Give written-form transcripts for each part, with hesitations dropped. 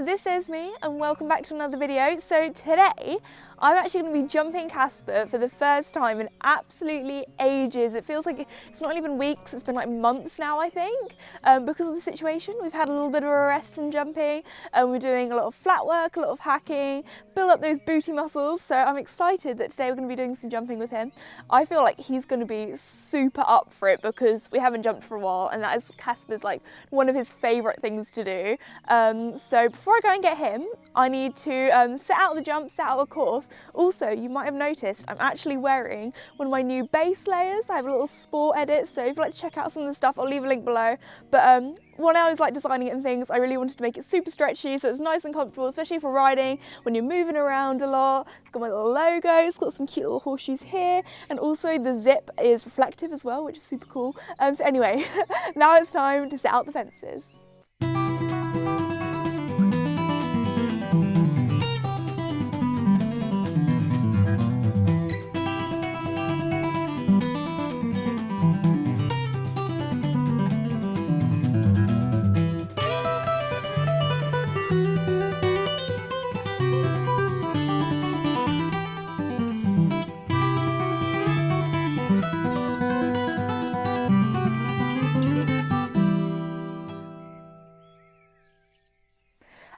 this is Esme and welcome back to another video. So today I'm actually going to be jumping Casper for the first time in absolutely ages. It feels like it's not even weeks, it's been like months now I think. Because of the situation, we've had a little bit of a rest from jumping and we're doing a lot of flat work, a lot of hacking, build up those booty muscles. So I'm excited that today we're going to be doing some jumping with him. I feel like he's going to be super up for it because we haven't jumped for a while and that is Casper's like one of his favourite things to do. So before I go and get him, I need to set out the jump, set out a course. Also, you might have noticed I'm actually wearing one of my new base layers. I have a little sport edit, so if you'd like to check out some of the stuff, I'll leave a link below. But when I was like designing it and things, I really wanted to make it super stretchy so it's nice and comfortable, especially for riding when you're moving around a lot. It's got my little logo, it's got some cute little horseshoes here, and also the zip is reflective as well, which is super cool. So anyway, now it's time to set out the fences.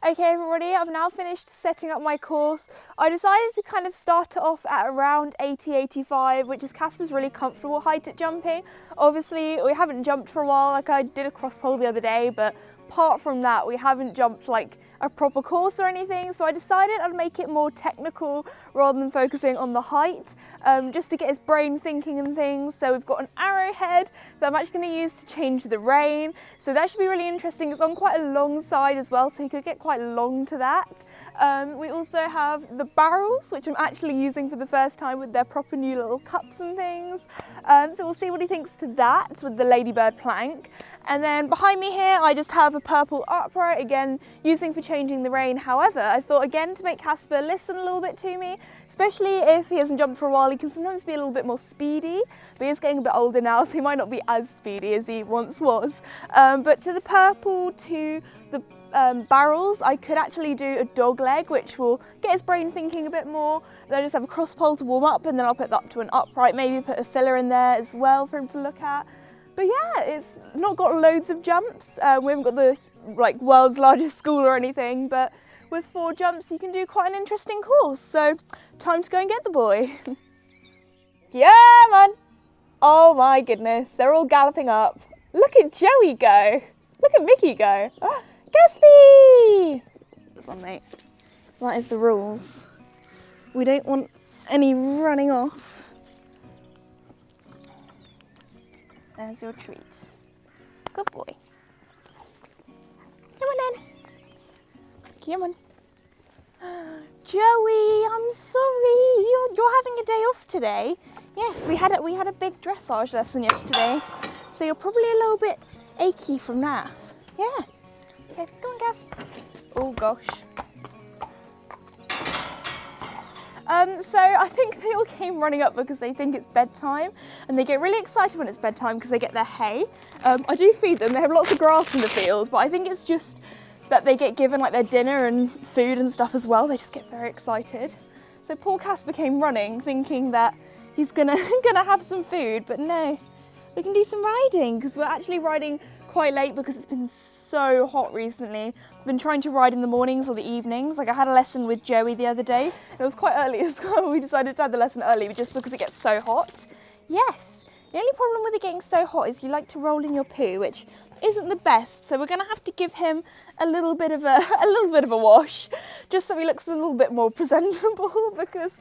Okay everybody, I've now finished setting up my course. I decided to kind of start it off at around 80-85, which is Casper's really comfortable height at jumping. Obviously we haven't jumped for a while, like I did a cross pole the other day, but apart from that we haven't jumped like a proper course or anything, so I decided I'd make it more technical rather than focusing on the height, just to get his brain thinking and things. So we've got an arrowhead that I'm actually going to use to change the rein, so that should be really interesting. It's on quite a long side as well, so he could get quite long to that. We also have the barrels, which I'm actually using for the first time with their proper new little cups and things. So we'll see what he thinks to that with the ladybird plank. And then behind me here, I just have a purple upright, again, using for changing the rein. However, I thought again to make Casper listen a little bit to me, especially if he hasn't jumped for a while, he can sometimes be a little bit more speedy, but he's getting a bit older now, so he might not be as speedy as he once was. But to the purple, to the barrels, I could actually do a dog leg, which will get his brain thinking a bit more. Then I just have a cross pole to warm up, and then I'll put that up to an upright, maybe put a filler in there as well for him to look at. But yeah, it's not got loads of jumps. We haven't got the like world's largest school or anything, but with 4 jumps you can do quite an interesting course. So time to go and get the boy. Yeah, man. Oh my goodness, they're all galloping up. Look at Joey go. Look at Mickey go. Oh, Gaspy! That's on, mate. That is the rules. We don't want any running off. There's your treat. Good boy. Come on then. Come on. Joey, I'm sorry. You're having a day off today. Yes, we had a big dressage lesson yesterday, so you're probably a little bit achy from that. Yeah. Okay, go on, Casper. Oh gosh. So I think they all came running up because they think it's bedtime and they get really excited when it's bedtime because they get their hay. I do feed them, they have lots of grass in the field, but I think it's just that they get given like their dinner and food and stuff as well. They just get very excited. So poor Casper came running thinking that he's gonna have some food, but no, we can do some riding because we're actually riding quite late because it's been so hot recently. I've been trying to ride in the mornings or the evenings. Like I had a lesson with Joey the other day. It was quite early as well. We decided to have the lesson early just because it gets so hot. Yes, the only problem with it getting so hot is you like to roll in your poo, which isn't the best. So we're gonna have to give him a little bit of a wash, just so he looks a little bit more presentable because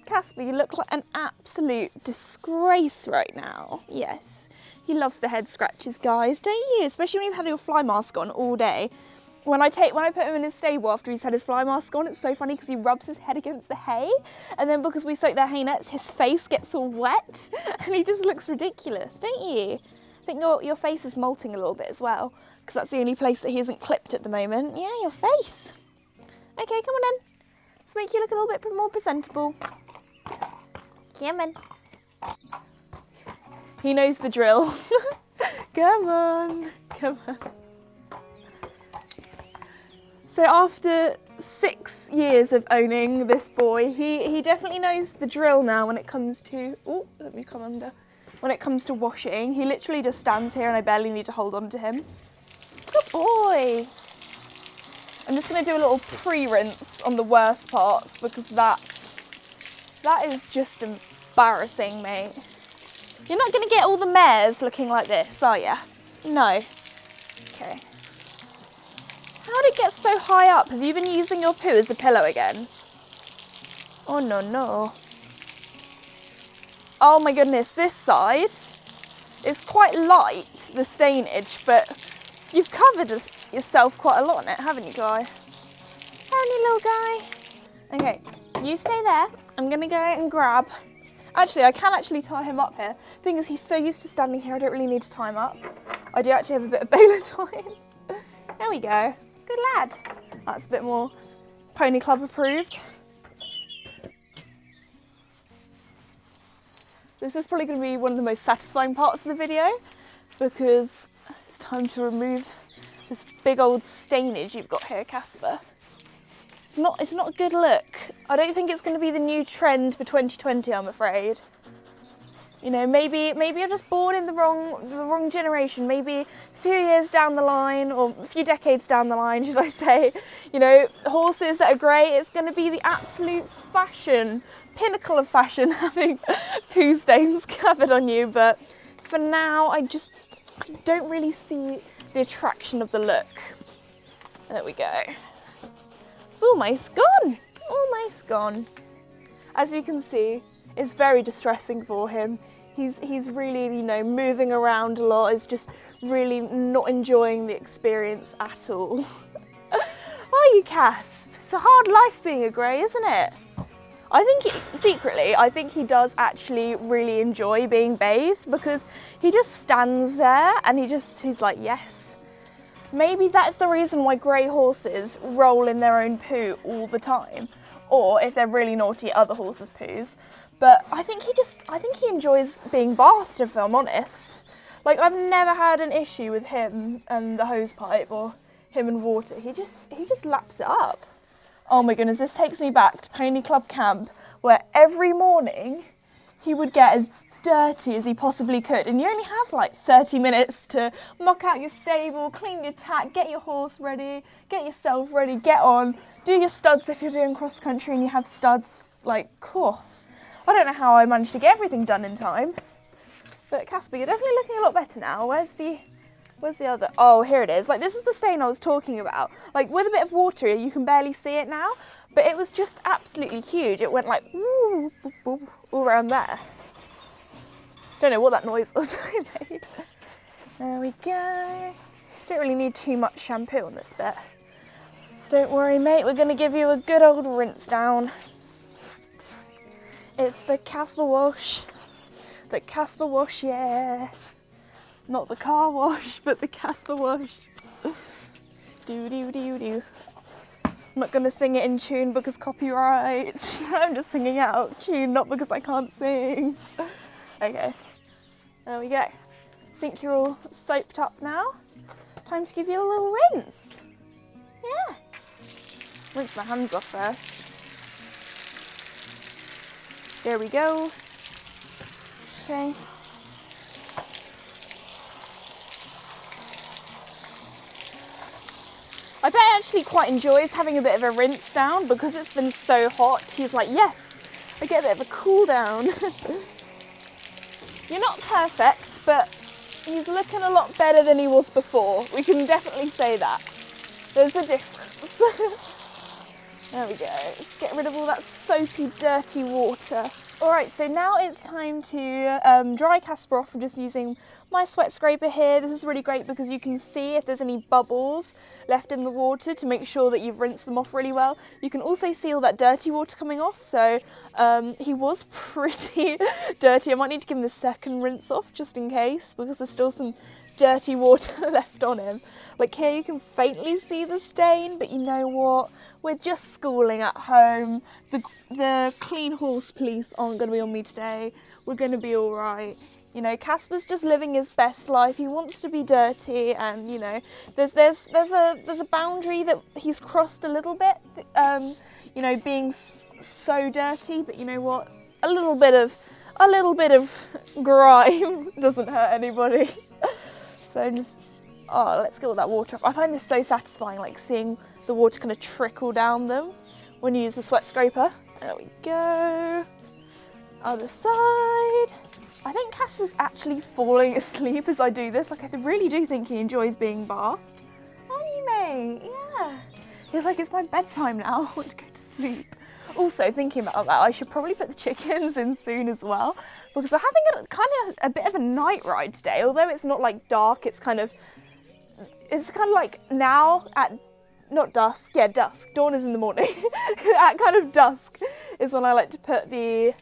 Casper, you look like an absolute disgrace right now. Yes. He loves the head scratches, guys, don't you? Especially when you've had your fly mask on all day. When I put him in his stable after he's had his fly mask on, it's so funny because he rubs his head against the hay, and then because we soak their hay nets, his face gets all wet, and he just looks ridiculous, don't you? I think your face is molting a little bit as well, because that's the only place that he isn't clipped at the moment. Yeah, your face. Okay, come on then. Let's make you look a little bit more presentable. Come on. He knows the drill. Come on, come on. So after 6 years of owning this boy, he definitely knows the drill now when it comes to, oh, let me come under. When it comes to washing, he literally just stands here and I barely need to hold on to him. Good boy. I'm just going to do a little pre-rinse on the worst parts because that is just embarrassing, mate. You're not going to get all the mares looking like this, are you? No. Okay. How did it get so high up? Have you been using your poo as a pillow again? Oh, no, no. Oh my goodness, this side is quite light, the stainage, but you've covered yourself quite a lot on it, haven't you, guy? Tiny little guy. Okay, you stay there. I'm gonna go and grab. Actually, I can actually tie him up here. Thing is, he's so used to standing here, I don't really need to tie him up. I do actually have a bit of baler twine. There we go. Good lad. That's a bit more Pony Club approved. This is probably going to be one of the most satisfying parts of the video because it's time to remove this big old stainage you've got here, Casper. It's not a good look. I don't think it's going to be the new trend for 2020, I'm afraid. You know, maybe you're just born in the wrong generation. Maybe a few years down the line, or a few decades down the line, should I say, you know, horses that are grey, it's going to be the absolute fashion, pinnacle of fashion, having poo stains covered on you. But for now, I don't really see the attraction of the look. There we go. It's almost gone. Almost gone. As you can see, it's very distressing for him. He's really, you know, moving around a lot. He's just really not enjoying the experience at all. Are you, Cass? It's a hard life being a grey, isn't it? I think he does actually really enjoy being bathed because he just stands there and he's like, yes. Maybe that's the reason why grey horses roll in their own poo all the time. Or if they're really naughty, other horses' poos. But I think he enjoys being bathed, if I'm honest. Like, I've never had an issue with him and the hose pipe or him and water. He just laps it up. Oh my goodness, this takes me back to Pony Club camp where every morning he would get as dirty as he possibly could. And you only have like 30 minutes to muck out your stable, clean your tack, get your horse ready, get yourself ready, get on, do your studs if you're doing cross country and you have studs. Like, cool. I don't know how I managed to get everything done in time. But Casper, you're definitely looking a lot better now. Where's the other? Oh, here it is. Like, this is the stain I was talking about. Like, with a bit of water, you can barely see it now. But it was just absolutely huge. It went like, woo, woo, woo, all around there. Don't know what that noise was I made. There we go. Don't really need too much shampoo on this bit. Don't worry, mate. We're going to give you a good old rinse down. It's the Casper wash. The Casper wash, yeah. Not the car wash, but the Casper wash. Do. I'm not going to sing it in tune because copyright. I'm just singing out of tune, not because I can't sing. Okay, there we go. I think you're all soaped up now. Time to give you a little rinse. Yeah. Rinse my hands off first. There we go. Okay. I bet he actually quite enjoys having a bit of a rinse down because it's been so hot. He's like, yes, I get a bit of a cool down. You're not perfect, but he's looking a lot better than he was before. We can definitely say that. There's a difference. There we go. Let's get rid of all that soapy, dirty water. All right, so now it's time to dry Casper off. I'm just using my sweat scraper here. This is really great because you can see if there's any bubbles left in the water to make sure that you've rinsed them off really well. You can also see all that dirty water coming off. So he was pretty dirty. I might need to give him the second rinse off just in case because there's still some dirty water left on him. Like here you can faintly see the stain, but you know what? We're just schooling at home. The clean horse police aren't going to be on me today. We're going to be all right. You know, Casper's just living his best life. He wants to be dirty, and you know, there's a boundary that he's crossed a little bit. You know, being so dirty, but you know what? A little bit of grime doesn't hurt anybody. So just, oh, let's get all that water off. I find this so satisfying, like seeing the water kind of trickle down them when you use the sweat scraper. There we go. Other side. I think Casper's actually falling asleep as I do this. Like, I really do think he enjoys being bathed. Aren't you, mate? Yeah. He's like, it's my bedtime now. I want to go to sleep. Also, thinking about that, I should probably put the chickens in soon as well, because we're having a bit of a night ride today. Although it's not like dark, it's kind of like now at, not dusk, yeah, dusk. Dawn is in the morning. At kind of dusk is when I like to put the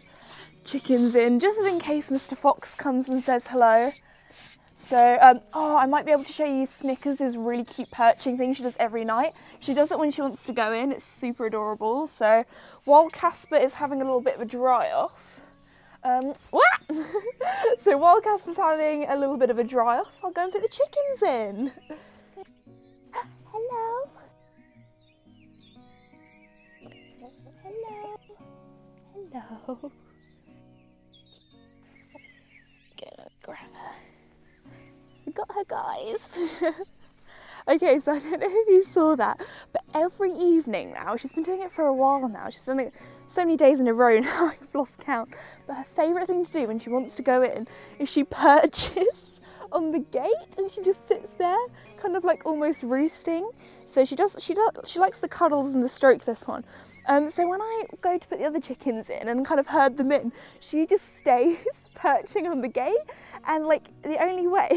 chickens in, just in case Mr. Fox comes and says hello. So, oh, I might be able to show you Snickers' really cute perching thing she does every night. She does it when she wants to go in. It's super adorable. So, while Casper is having a little bit of a dry off, so while Casper's having a little bit of a dry off, I'll go and put the chickens in. Hello. Hello. Hello. Gonna grab her. We got her, guys. Okay, so I don't know if you saw that, but every evening now, she's been doing it for a while now. She's done it so many days in a row now, I've lost count. But her favourite thing to do when she wants to go in is she perches on the gate and she just sits there, kind of like almost roosting. So she likes the cuddles and the stroke, this one. So when I go to put the other chickens in and kind of herd them in, she just stays perching on the gate, and like the only way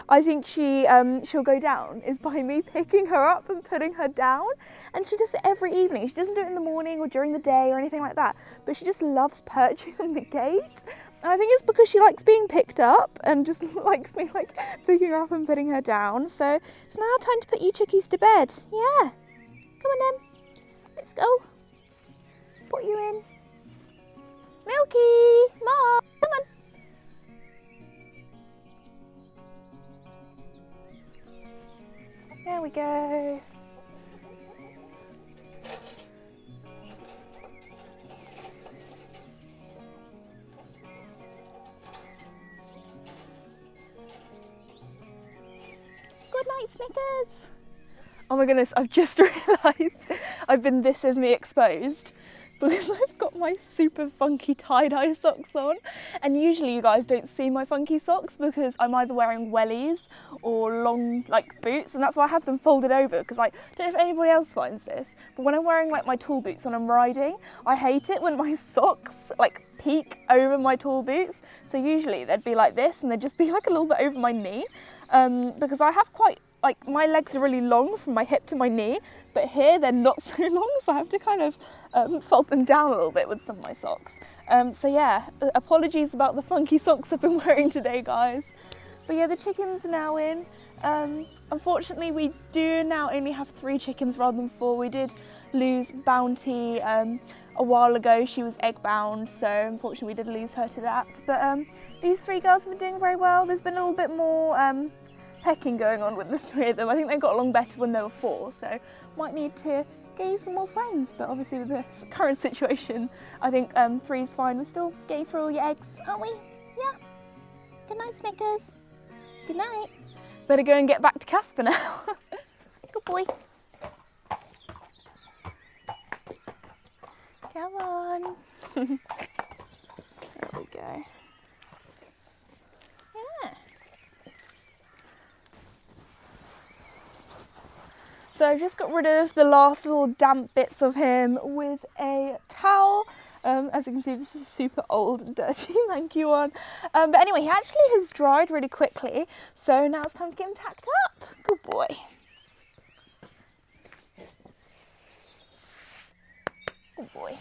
I think she'll go down is by me picking her up and putting her down. And she does it every evening. She doesn't do it in the morning or during the day or anything like that, but she just loves perching on the gate. And I think it's because she likes being picked up and just likes me like picking her up and putting her down. So it's now time to put you chickies to bed. Yeah, come on then, let's go. Put you in. Milky, Mom, come on. There we go. Good night, Snickers. Oh my goodness, I've just realised I've been this Esme exposed because I've got my super funky tie-dye socks on, and usually you guys don't see my funky socks because I'm either wearing wellies or long like boots, and that's why I have them folded over, because like, I don't know if anybody else finds this, but when I'm wearing like my tall boots when I'm riding, I hate it when my socks like peek over my tall boots. So usually they'd be like this and they'd just be like a little bit over my knee, because I have quite, like, my legs are really long from my hip to my knee, but here they're not so long, so I have to kind of fold them down a little bit with some of my socks. So yeah, apologies about the funky socks I've been wearing today, guys. But yeah, the chickens are now in. Unfortunately, we do now only have 3 chickens rather than 4. We did lose Bounty a while ago. She was egg bound, so unfortunately we did lose her to that. But these 3 girls have been doing very well. There's been a little bit more pecking going on with the 3 of them. I think they got along better when they were 4, so might need to get you some more friends. But obviously with the current situation, I think 3 is fine. We're still getting through all your eggs, aren't we? Yeah. Good night, Snickers. Good night. Better go and get back to Casper now. Good boy. Come on. There we go. Yeah. So I've just got rid of the last little damp bits of him with a towel. As you can see, this is a super old and dirty, manky one. But anyway, he actually has dried really quickly, so now it's time to get him tacked up. Good boy. Good boy.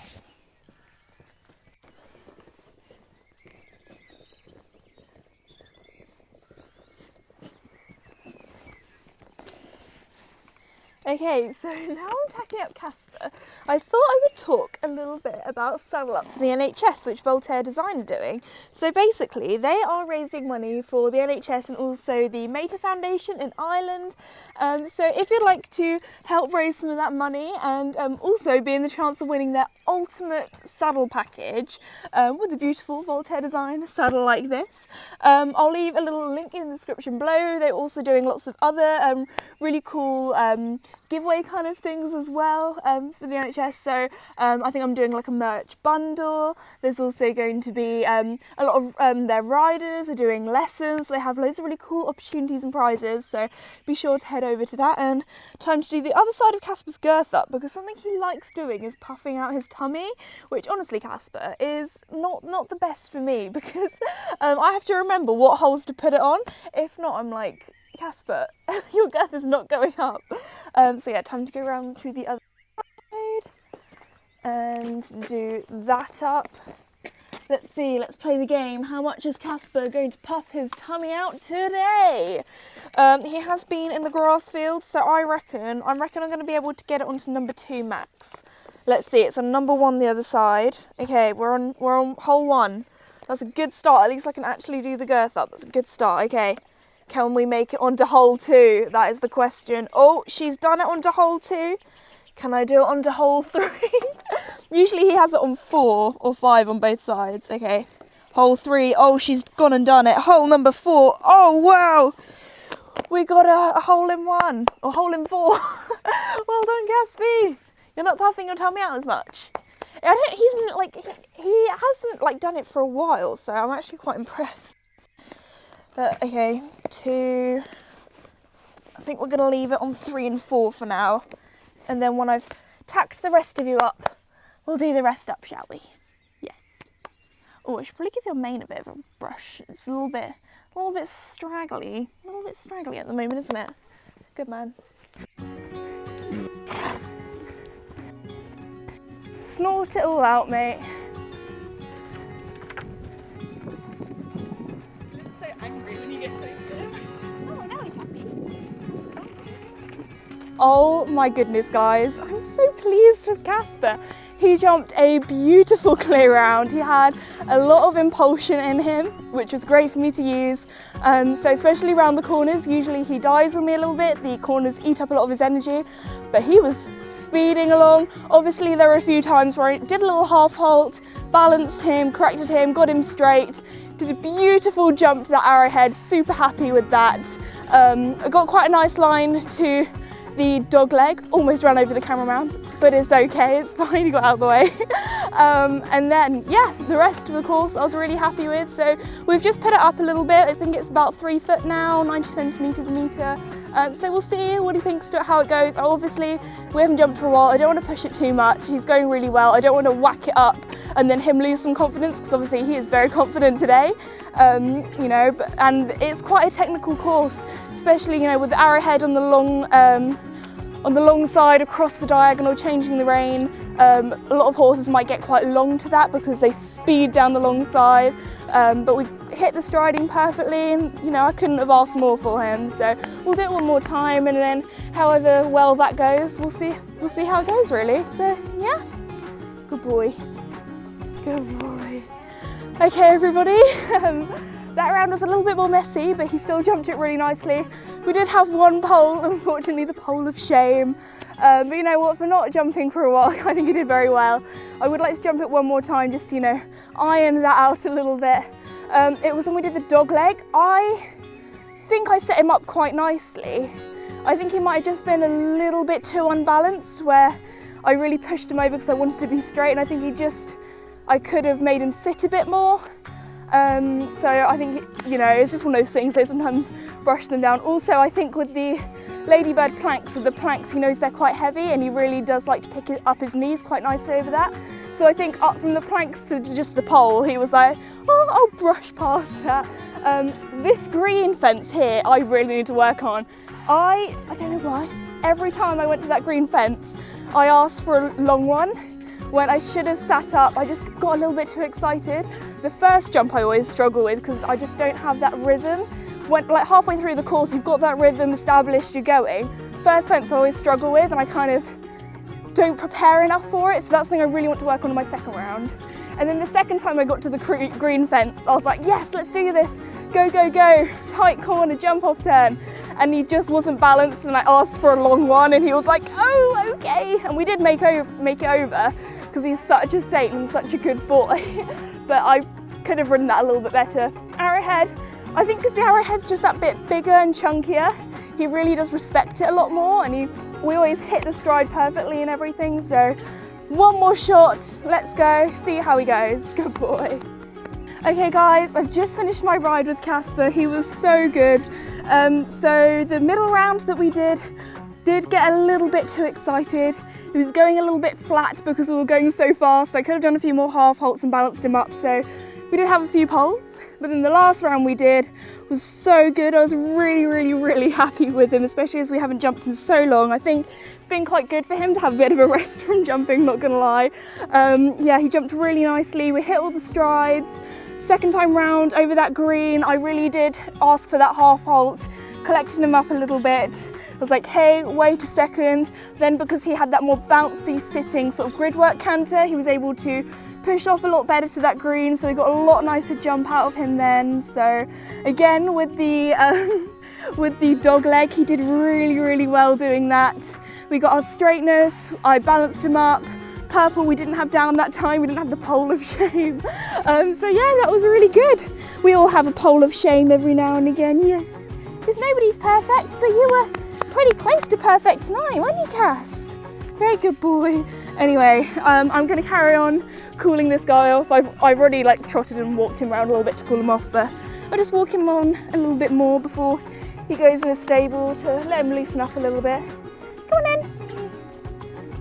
Okay, so now I'm tacking up Casper. I thought I would talk a little bit about Saddle Up for the NHS, which Voltaire Design are doing. So basically, they are raising money for the NHS and also the Mater Foundation in Ireland. So if you'd like to help raise some of that money and also be in the chance of winning their ultimate saddle package with a beautiful Voltaire Design saddle like this, I'll leave a little link in the description below. They're also doing lots of other really cool giveaway kind of things as well for the NHS. So I think I'm doing like a merch bundle. There's also going to be a lot of their riders are doing lessons. They have loads of really cool opportunities and prizes, so be sure to head over to that. And time to do the other side of Casper's girth up, because something he likes doing is puffing out his tummy, which honestly, Casper, is not the best for me, because I have to remember what holes to put it on. If not, I'm like, Casper, your girth is not going up. So yeah, time to go around to the other side and do that up. Let's see, let's play the game. How much is Casper going to puff his tummy out today? He has been in the grass field, so I reckon I'm going to be able to get it onto number 2 max. Let's see, it's on number 1 the other side. Okay, we're on hole 1. That's a good start. At least I can actually do the girth up. That's a good start. Okay. Can we make it onto hole 2? That is the question. Oh, she's done it onto hole 2. Can I do it onto hole 3? Usually he has it on 4 or 5 on both sides. Okay, hole 3. Oh, she's gone and done it. Hole number 4. Oh, wow. We got a hole in 1 or hole in 4. Well done, Casper. You're not puffing your tummy out as much. He hasn't like done it for a while, so I'm actually quite impressed. Okay, 2, I think we're going to leave it on 3 and 4 for now. And then when I've tacked the rest of you up, we'll do the rest up, shall we? Yes. Oh, I should probably give your mane a bit of a brush. It's a little bit straggly. A little bit straggly at the moment, isn't it? Good man. Snort it all out, mate. Angry when you get close to him. Oh, now he's happy. Oh my goodness, guys. I'm so pleased with Casper. He jumped a beautiful clear round. He had a lot of impulsion in him, which was great for me to use. So especially around the corners, usually he dies on me a little bit. The corners eat up a lot of his energy, but he was speeding along. Obviously, there were a few times where I did a little half halt, balanced him, corrected him, got him straight. Did a beautiful jump to that arrowhead, super happy with that. I got quite a nice line to the dog leg, almost ran over the cameraman, but it's okay, it's fine, he got out of the way. And then, yeah, the rest of the course I was really happy with. So we've just put it up a little bit. I think it's about 3 foot now, 90 centimetres a metre. So we'll see what he thinks to it, how it goes. Obviously, we haven't jumped for a while. I don't want to push it too much. He's going really well. I don't want to whack it up and then him lose some confidence, because obviously he is very confident today. You know, and it's quite a technical course, especially, you know, with the arrowhead on the long side across the diagonal, changing the rein. A lot of horses might get quite long to that because they speed down the long side, but we hit the striding perfectly, and you know, I couldn't have asked more for him. So we'll do it one more time, and then however well that goes, we'll see how it goes, really. So yeah, good boy, good boy. Okay, everybody. That round was a little bit more messy, but he still jumped it really nicely. We did have one pole, unfortunately, the pole of shame. But you know what, for not jumping for a while, I think he did very well. I would like to jump it one more time, just, you know, iron that out a little bit. It was when we did the dog leg. I think I set him up quite nicely. I think he might have just been a little bit too unbalanced, where I really pushed him over because I wanted to be straight, and I think I could have made him sit a bit more. So I think, you know, it's just one of those things, they sometimes brush them down. Also, I think with the ladybird planks, he knows they're quite heavy, and he really does like to pick up his knees quite nicely over that. So I think up from the planks to just the pole, he was like, oh, I'll brush past that. This green fence here, I really need to work on. I don't know why, every time I went to that green fence, I asked for a long one. When I should have sat up, I just got a little bit too excited. The first jump I always struggle with because I just don't have that rhythm. When like halfway through the course, you've got that rhythm established, you're going. first fence I always struggle with, and I kind of don't prepare enough for it, so that's something I really want to work on in my second round. And then the second time I got to the green fence, I was like, yes, let's do this. Go, go, go, tight corner, jump off turn. And he just wasn't balanced, and I asked for a long one, and he was like, oh, okay. And we did make it over, because he's such a saint and such a good boy. But I could have ridden that a little bit better. Arrowhead, I think because the arrowhead's just that bit bigger and chunkier, he really does respect it a lot more, and we always hit the stride perfectly and everything. So one more shot, let's go, see how he goes. Good boy. Okay guys, I've just finished my ride with Casper. He was so good. So the middle round that we did get a little bit too excited. He was going a little bit flat because we were going so fast. I could have done a few more half halts and balanced him up. So we did have a few poles, but then the last round we did was so good. I was really happy with him, especially as we haven't jumped in so long. I think it's been quite good for him to have a bit of a rest from jumping, not gonna lie. Yeah, he jumped really nicely. We hit all the strides. Second time round over that green, I really did ask for that half halt, collecting him up a little bit. I was like, hey, wait a second. Then because he had that more bouncy sitting sort of grid work canter, he was able to push off a lot better to that green, so we got a lot nicer jump out of him then. So again, with the dog leg, he did really well doing that. We got our straightness, I balanced him up. Purple we didn't have down that time, we didn't have the pole of shame. So yeah, that was really good. We all have a pole of shame every now and again, yes. Because nobody's perfect, but you were pretty close to perfect tonight, weren't you, Cass? Very good boy. Anyway, I'm gonna carry on cooling this guy off. I've already like trotted and walked him around a little bit to cool him off, but I'll just walk him on a little bit more before he goes in the stable to let him loosen up a little bit. Come on in.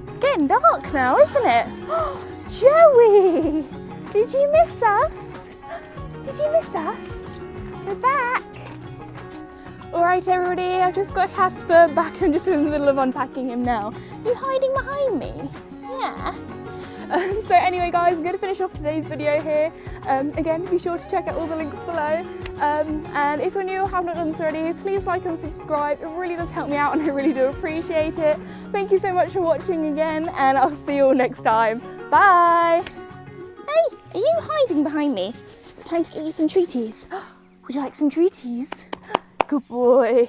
It's getting dark now, isn't it? Joey, did you miss us? Did you miss us? We're back. All right, everybody, I've just got Casper back. I'm just in the middle of unpacking him now. Are you hiding behind me? Yeah. So anyway, guys, I'm going to finish off today's video here. Again, be sure to check out all the links below. And if you're new or have not done so already, please like and subscribe. It really does help me out, and I really do appreciate it. Thank you so much for watching again, and I'll see you all next time. Bye. Hey, are you hiding behind me? Is it time to get you some treaties? Would you like some treaties? Good boy.